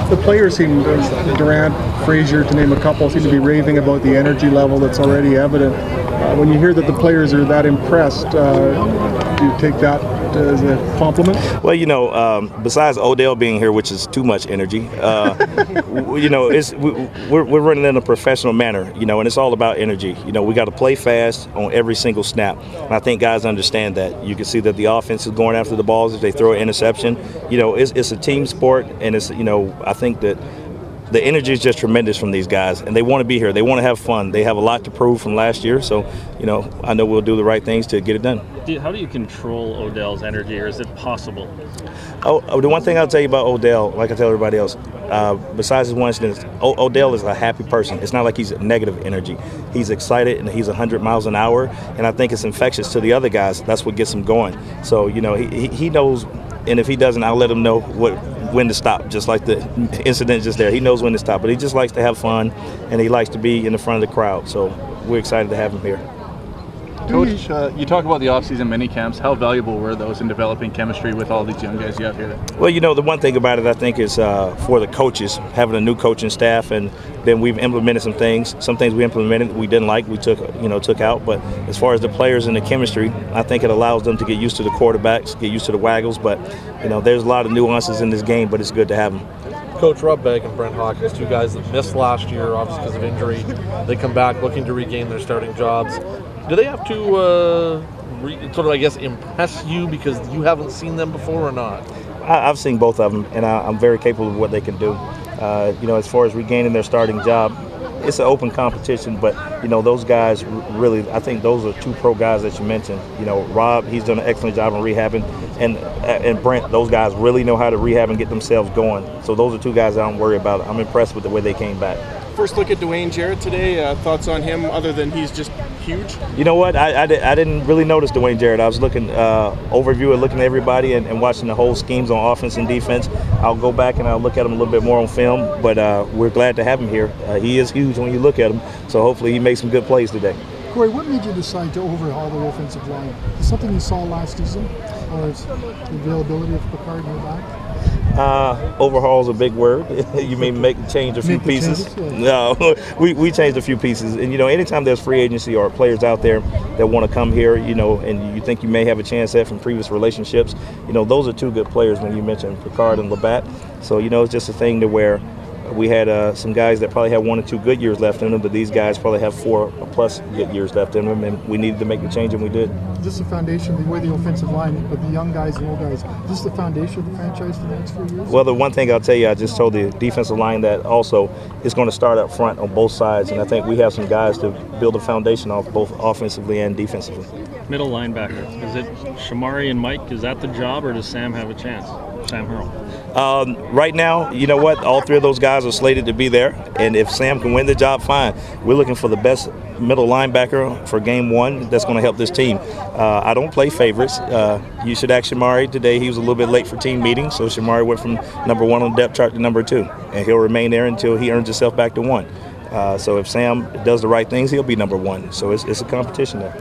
The players seem, Durant, Frazier, to name a couple, seem to be raving about the energy level that's already evident. When you hear that the players are that impressed, do you take that as a compliment? Well, besides Odell being here, which is too much energy, we're running in a professional manner, and it's all about energy. We got to play fast on every single snap. And I think guys understand that. You can see that the offense is going after the balls. If they throw an interception, it's a team sport, and it's, I think that the energy is just tremendous from these guys, and they want to be here. They want to have fun. They have a lot to prove from last year, so I know we'll do the right things to get it done. How do you control Odell's energy, or is it possible? Oh, the one thing I'll tell you about Odell, like I tell everybody else, besides his one incident, Odell is a happy person. It's not like he's negative energy. He's excited, and he's 100 miles an hour, and I think it's infectious to the other guys. That's what gets him going. So, he knows, and if he doesn't, I'll let him know when to stop, just like the incident just there. He knows when to stop, but he just likes to have fun, and he likes to be in the front of the crowd. So we're excited to have him here. Coach, you talk about the off-season mini camps. How valuable were those in developing chemistry with all these young guys you have here? Well, the one thing about it, I think, is for the coaches, having a new coaching staff, and then we've implemented some things. Some things we implemented we didn't like, we took out. But as far as the players and the chemistry, I think it allows them to get used to the quarterbacks, get used to the waggles. But, there's a lot of nuances in this game, but it's good to have them. Coach Rob Begg and Brent Hawkins, two guys that missed last year, obviously because of injury. They come back looking to regain their starting jobs. Do they have to impress you because you haven't seen them before or not? I've seen both of them, and I'm very capable of what they can do. As far as regaining their starting job, it's an open competition, but, those guys really, I think those are two pro guys that you mentioned. Rob, he's done an excellent job in rehabbing, and Brent, those guys really know how to rehab and get themselves going. So those are two guys I don't worry about. I'm impressed with the way they came back. First look at Dwayne Jarrett today. Thoughts on him other than he's just huge? You know what? I didn't really notice Dwayne Jarrett. I was looking overview and looking at everybody and watching the whole schemes on offense and defense. I'll go back and I'll look at him a little bit more on film, but we're glad to have him here. He is huge when you look at him, so hopefully he makes some good plays today. Corey, what made you decide to overhaul the offensive line? Is it something you saw last season, or is the availability of Picard in your back? Overhaul is a big word. You mean change a few pieces? No, we changed a few pieces. And, anytime there's free agency or players out there that want to come here, and you think you may have a chance at from previous relationships, those are two good players when you mentioned Picard and Labatt. So, it's just a thing to where we had some guys that probably had 1 or 2 good years left in them, but these guys probably have 4+ good years left in them, and we needed to make the change, and we did. Is this the foundation, the way the offensive line, with the young guys and old guys, is this the foundation of the franchise for the next 4 years? Well, the one thing I'll tell you, I just told the defensive line that also is going to start up front on both sides, and I think we have some guys to build a foundation off both offensively and defensively. Middle linebacker, is it Shamari and Mike? Is that the job, or does Sam have a chance? Sam Hurl. Right now, you know what? All 3 of those guys are slated to be there, and if Sam can win the job, fine. We're looking for the best middle linebacker for game 1 that's going to help this team. I don't play favorites. You should ask Shamari today. He was a little bit late for team meeting, so Shamari went from number 1 on the depth chart to number 2, and he'll remain there until he earns himself back to 1. So if Sam does the right things, he'll be number 1. So it's a competition there.